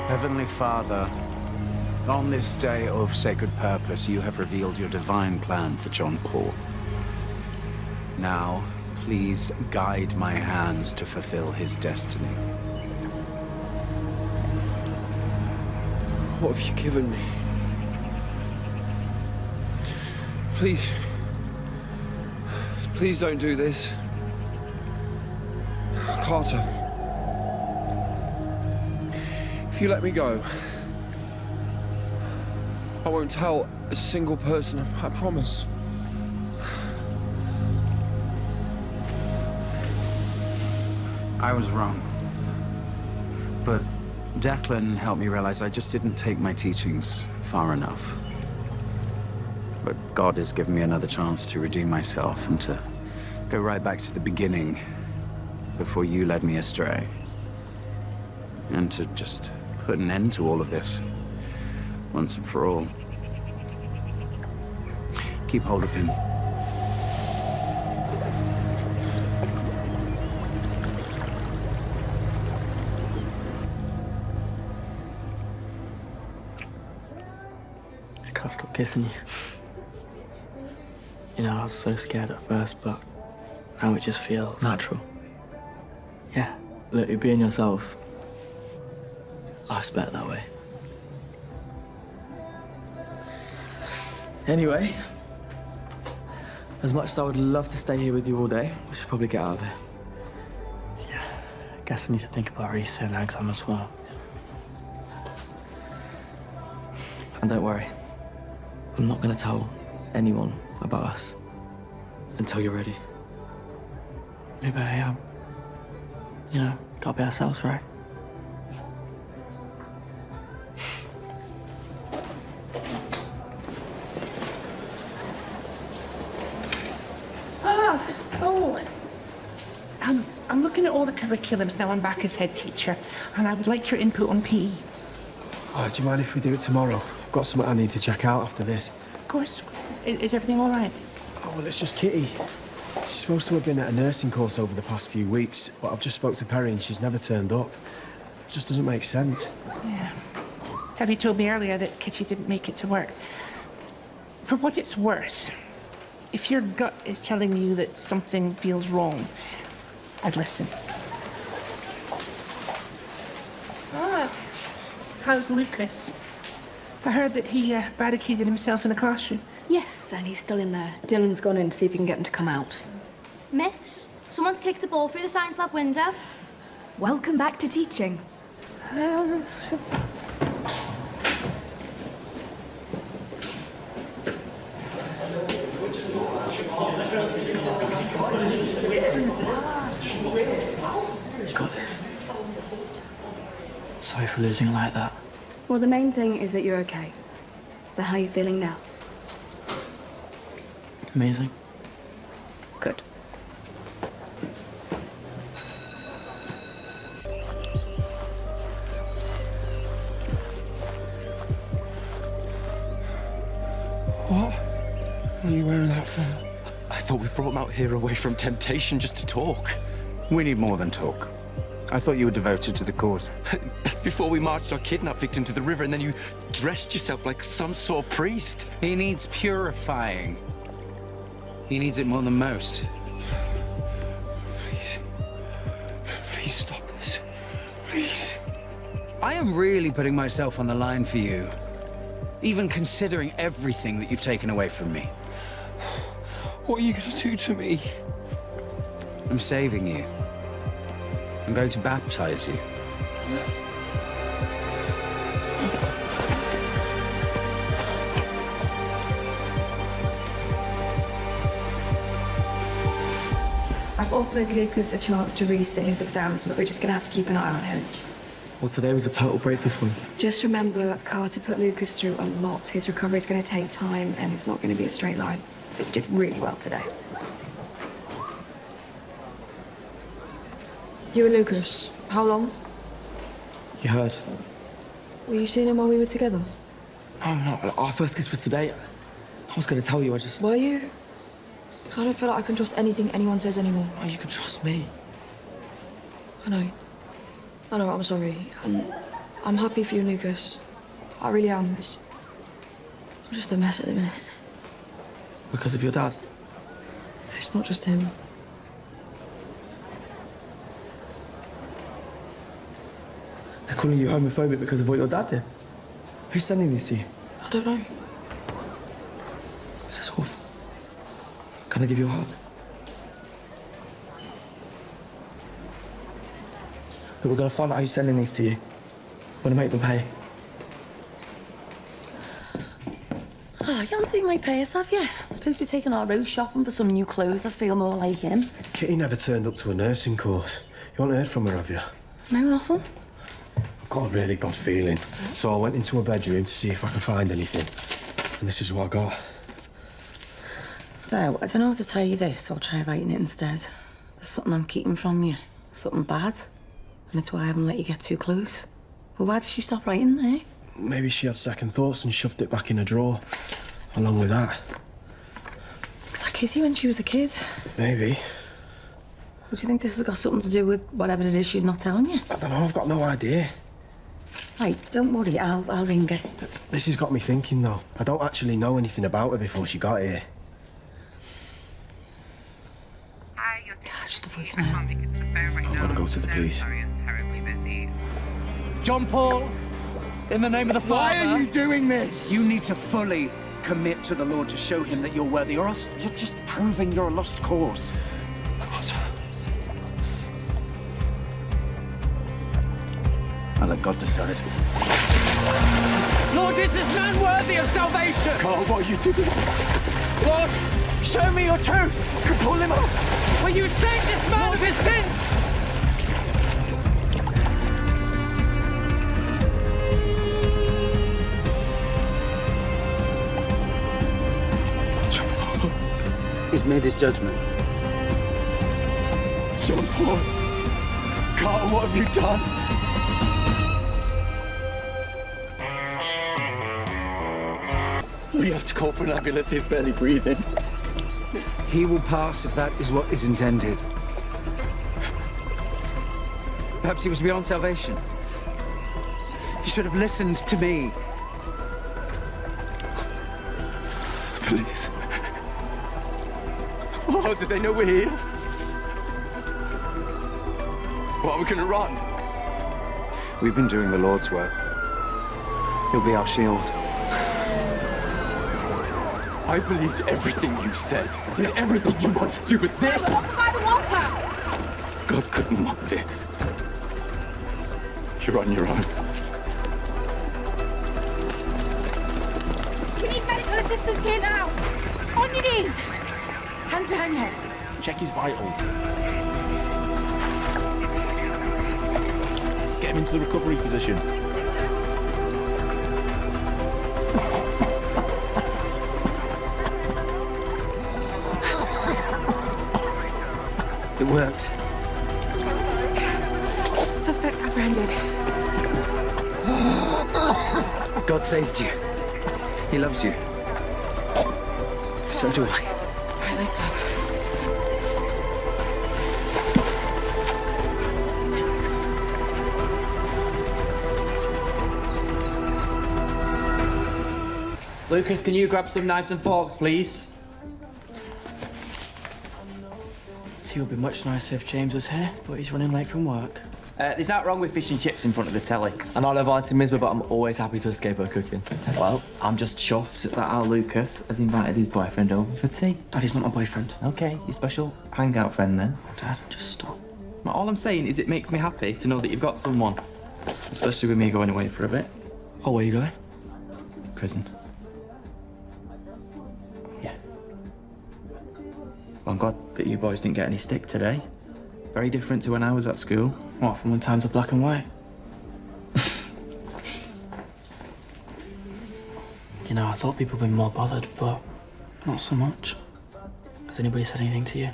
Heavenly Father, on this day of sacred purpose, you have revealed your divine plan for John Paul. Now, please guide my hands to fulfill his destiny. What have you given me? Please. Please don't do this. Carter. If you let me go, I won't tell a single person, I promise. I was wrong. But Declan helped me realize I just didn't take my teachings far enough. But God has given me another chance to redeem myself and to go right back to the beginning before you led me astray. And to just put an end to all of this once and for all. Keep hold of him. I can't stop kissing you. You know, I was so scared at first, but now it just feels natural. Yeah, look, you're being yourself. Life's better that way. Anyway, as much as I would love to stay here with you all day, we should probably get out of here. Yeah, I guess I need to think about Reese and exam as well. And don't worry, I'm not going to tell anyone about us until you're ready. Maybe I am. You know, gotta be ourselves, right? I'm looking at all the curriculums now. I'm back as head teacher, and I would like your input on PE. Oh, do you mind if we do it tomorrow? I've got something I need to check out after this. Of course. Is everything all right? Oh, well, it's just Kitty. She's supposed to have been at a nursing course over the past few weeks, but I've just spoke to Perry and she's never turned up. It just doesn't make sense. Yeah. Perry told me earlier that Kitty didn't make it to work. For what it's worth, if your gut is telling you that something feels wrong, I'd listen. Ah, how's Lucas? I heard that he barricaded himself in the classroom. Yes, and he's still in there. Dillon's gone in to see if he can get him to come out. Miss, someone's kicked a ball through the science lab window. Welcome back to teaching. You got this. Sorry for losing like that. Well, the main thing is that you're okay. So how are you feeling now? Amazing. Good. What are you wearing that for? I thought we brought him out here away from temptation just to talk. We need more than talk. I thought you were devoted to the cause. That's before we marched our kidnapped victim to the river and then you dressed yourself like some sort of priest. He needs purifying. He needs it more than most. Please. Please stop this. Please. I am really putting myself on the line for you. Even considering everything that you've taken away from me. What are you going to do to me? I'm saving you. I'm going to baptize you. I've offered Lucas a chance to resit his exams, but we're just going to have to keep an eye on him. Well, today was a total breakthrough for me. Just remember, Carter put Lucas through a lot. His recovery's going to take time, and it's not going to be a straight line. But he did really well today. You and Lucas, how long? You heard? Were you seeing him while we were together? Oh, no, our first kiss was today. I was going to tell you, I just... Were you? Because I don't feel like I can trust anything anyone says anymore. Oh, you can trust me. I know. I'm sorry. And I'm happy for you, Lucas. I really am. I'm just a mess at the minute. Because of your dad? It's not just him. They're calling you homophobic because of what your dad did. Who's sending these to you? I don't know. This is awful. Can I give you a hug? But we're gonna find out who's sending these to you. We're gonna make them pay. Oh, you haven't seen my purse, have you? I'm supposed to be taking our Rose shopping for some new clothes that feel more like him. Kitty never turned up to a nursing course. You haven't heard from her, have you? No, nothing. I've got a really bad feeling. So I went into her bedroom to see if I could find anything. And this is what I got. No, I don't know how to tell you this. I'll try writing it instead. There's something I'm keeping from you. Something bad. And it's why I haven't let you get too close. Well, why did she stop writing there? Maybe she had second thoughts and shoved it back in a drawer. Along with that. Was that Kissy when she was a kid? Maybe. Would you think this has got something to do with whatever it is she's not telling you? I don't know, I've got no idea. Right, don't worry, I'll ring her. This has got me thinking, though. I don't actually know anything about her before she got here. Just a voicemail. I'm gonna go to the police. John Paul, in the name of the Father... Why are you doing this? You need to fully commit to the Lord to show him that you're worthy, or else you're just proving you're a lost cause. What? I'll let God decide. Lord, is this man worthy of salvation? Carl, what are you doing? Lord, show me your truth. Pull him up. Will you save this man of his sin? He's made his judgment. John Paul. Carl, what have you done? We have to call for an ambulance. He's barely breathing. He will pass if that is what is intended. Perhaps he was beyond salvation. You should have listened to me. The police. Oh, did they know we're here? What, are we gonna run? We've been doing the Lord's work. He'll be our shield. I believed everything you said. Did everything you want to do with this. By the water! God couldn't want this. You're on your own. We need medical assistance here now! On your knees! Hands behind head. Check his vitals. Get him into the recovery position. It worked. Suspect apprehended. God saved you. He loves you. So do I. All right, let's go. Lucas, can you grab some knives and forks, please? See, it would be much nicer if James was here, but he's running late from work. There's nothing wrong with fish and chips in front of the telly. I know I love Auntie Misbah, but I'm always happy to escape her cooking. Well, I'm just chuffed that our Lucas has invited his boyfriend over for tea. Daddy's not my boyfriend. Okay, your special hangout friend then. Dad, just stop. Well, all I'm saying is it makes me happy to know that you've got someone. Especially with me going away for a bit. Oh, where are you going? Prison. Yeah. Well, I'm glad that you boys didn't get any stick today. Very different to when I was at school. What, from when times are black and white? You know, I thought people would be more bothered, but not so much. Has anybody said anything to you?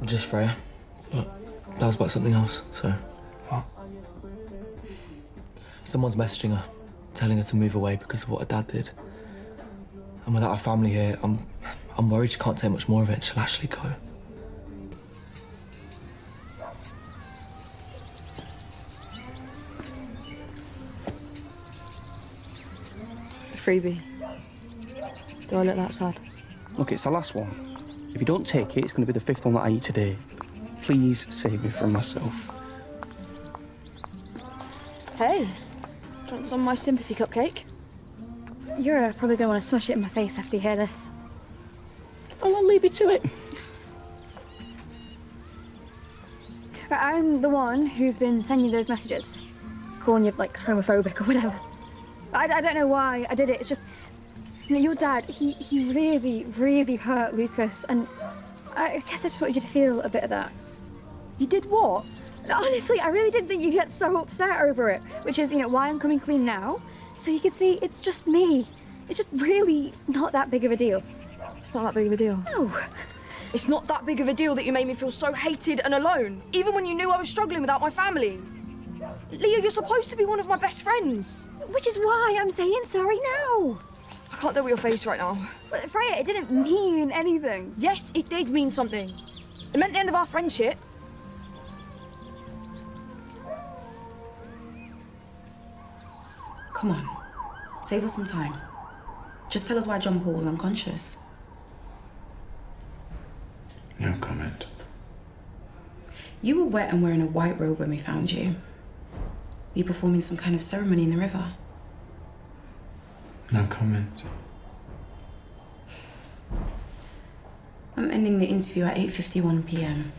Just Freya. But that was about something else, so... What? Someone's messaging her, telling her to move away because of what her dad did. And without her family here, I'm worried she can't take much more of it and she'll actually go. freebie. Do I look that sad? Look, it's the last one. If you don't take it, it's going to be the 5th one that I eat today. Please save me from myself. Hey, do you want some of my sympathy cupcake? You're probably going to want to smash it in my face after you hear this. Oh, I'll leave you to it. But I'm the one who's been sending you those messages, calling you, like, homophobic or whatever. I don't know why I did it. It's just, you know, your dad, he really, really hurt Lucas, and I guess I just wanted you to feel a bit of that. You did what? Honestly, I really didn't think you'd get so upset over it, which is, you know, why I'm coming clean now, so you can see it's just me. It's just really not that big of a deal. It's not that big of a deal. No. It's not that big of a deal that you made me feel so hated and alone, even when you knew I was struggling without my family. Leah, you're supposed to be one of my best friends. Which is why I'm saying sorry now. I can't deal with your face right now. But Freya, it didn't mean anything. Yes, it did mean something. It meant the end of our friendship. Come on. Save us some time. Just tell us why John Paul was unconscious. No comment. You were wet and wearing a white robe when we found you. Were you performing some kind of ceremony in the river? No comment. I'm ending the interview at 8:51 p.m.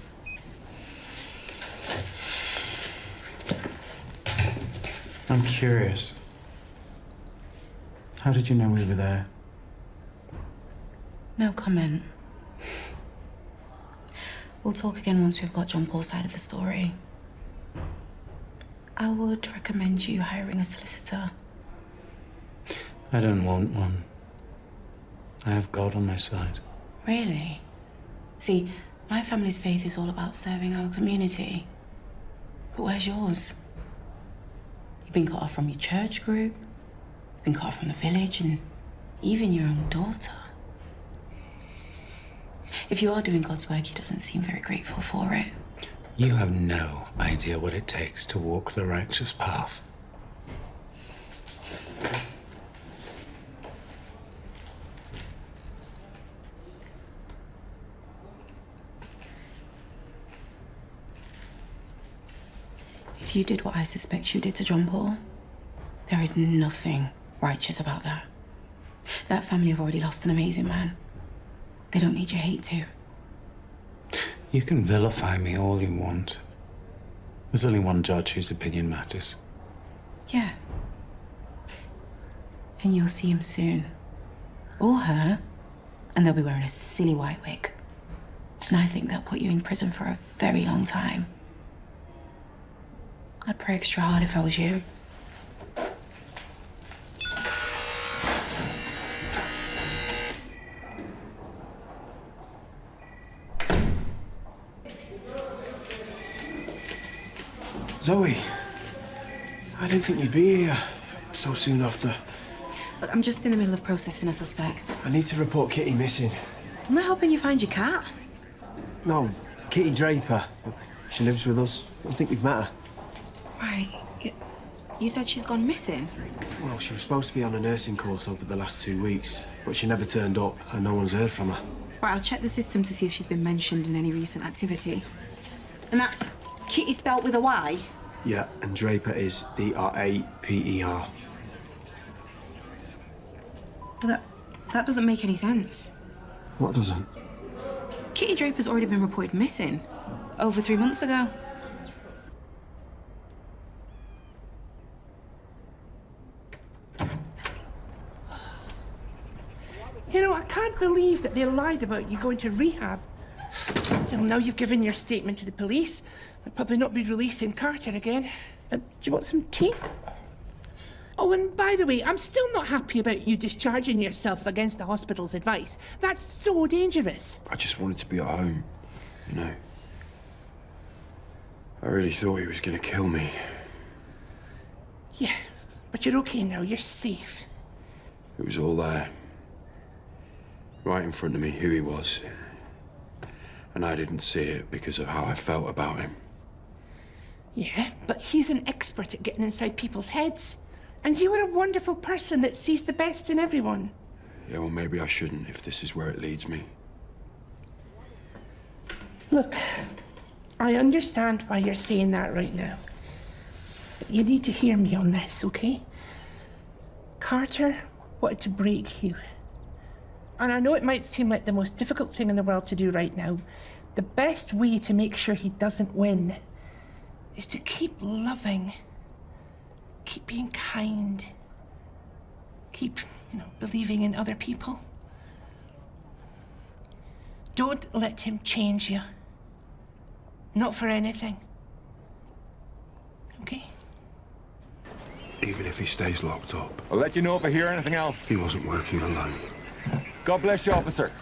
I'm curious. How did you know we were there? No comment. We'll talk again once we've got John Paul's side of the story. I would recommend you hiring a solicitor. I don't want one. I have God on my side. Really? See, my family's faith is all about serving our community. But where's yours? You've been cut off from your church group, you've been cut off from the village, and even your own daughter. If you are doing God's work, he doesn't seem very grateful for it. You have no idea what it takes to walk the righteous path. If you did what I suspect you did to John Paul, there is nothing righteous about that. That family have already lost an amazing man. They don't need your hate to. You can vilify me all you want. There's only one judge whose opinion matters. Yeah. And you'll see him soon. Or her. And they'll be wearing a silly white wig. And I think they'll put you in prison for a very long time. I'd pray extra hard if I was you. Zoe, I didn't think you'd be here so soon after. Look, I'm just in the middle of processing a suspect. I need to report Kitty missing. I'm not helping you find your cat. No, Kitty Draper. She lives with us. I think we've met her. Right. You said she's gone missing? Well, she was supposed to be on a nursing course over the last 2 weeks, but she never turned up and no one's heard from her. Right, I'll check the system to see if she's been mentioned in any recent activity. And that's Kitty spelt with a Y? Yeah, and Draper is D-R-A-P-E-R. Well, that doesn't make any sense. What doesn't? Kitty Draper's already been reported missing over 3 months ago. You know, I can't believe that they lied about you going to rehab. Still, now you've given your statement to the police. They'll probably not be releasing Carter again. Do you want some tea? Oh, and by the way, I'm still not happy about you discharging yourself against the hospital's advice. That's so dangerous. I just wanted to be at home, you know. I really thought he was going to kill me. Yeah, but you're okay now. You're safe. It was all there. Right in front of me, who he was. And I didn't see it because of how I felt about him. Yeah, but he's an expert at getting inside people's heads. And you are a wonderful person that sees the best in everyone. Yeah, well, maybe I shouldn't if this is where it leads me. Look, I understand why you're saying that right now. But you need to hear me on this, okay? Carter wanted to break you. And I know it might seem like the most difficult thing in the world to do right now. The best way to make sure he doesn't win is to keep loving. Keep being kind. Keep, believing in other people. Don't let him change you. Not for anything. Okay? Even if he stays locked up. I'll let you know if I hear anything else. He wasn't working alone. God bless you, officer.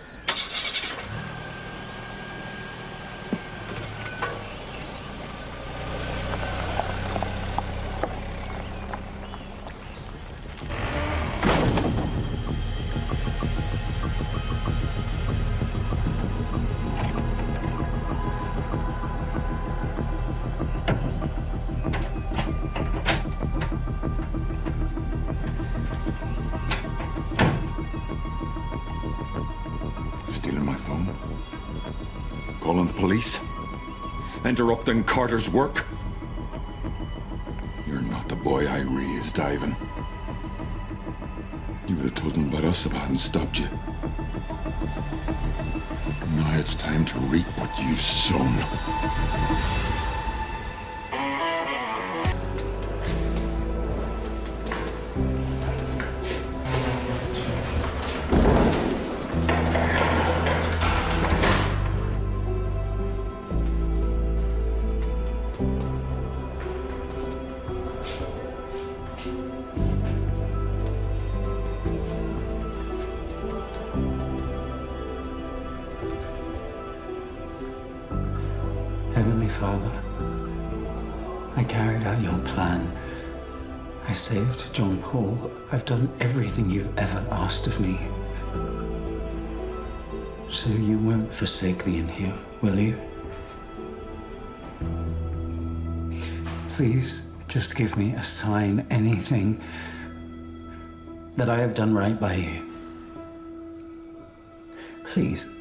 Stealing my phone? Calling the police? Interrupting Carter's work? You're not the boy I raised, Ivan. You would have told him about us if I hadn't stopped you. Now it's time to reap what you've sown. Heavenly Father, I carried out your plan. I saved John Paul. I've done everything you've ever asked of me. So you won't forsake me in here, will you? Please, just give me a sign, anything, that I have done right by you. Please.